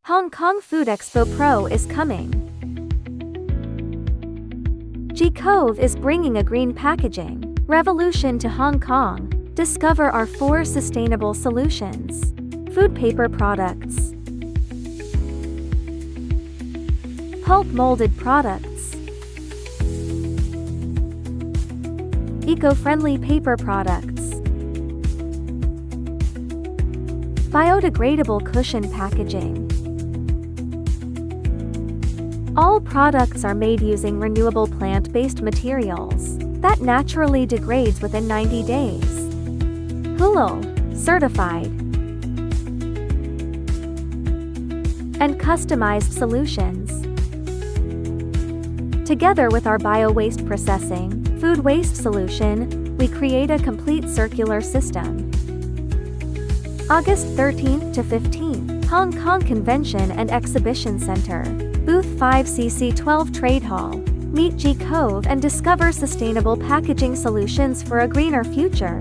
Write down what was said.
Hong Kong Food Expo Pro is coming. G-COVE is bringing a green packaging revolution to Hong Kong. Discover our 4 sustainable solutions. Food paper products, pulp molded products, eco-friendly paper products, biodegradable cushion packaging. All products are made using renewable plant-based materials that naturally degrades within 90 days. HULO certified and customized solutions. Together with our bio waste processing, food waste solution, we create a complete circular system. August 13th to 15th, Hong Kong Convention and Exhibition Center, Booth 5C-C12 Trade Hall. Meet G-COVE and discover sustainable packaging solutions for a greener future.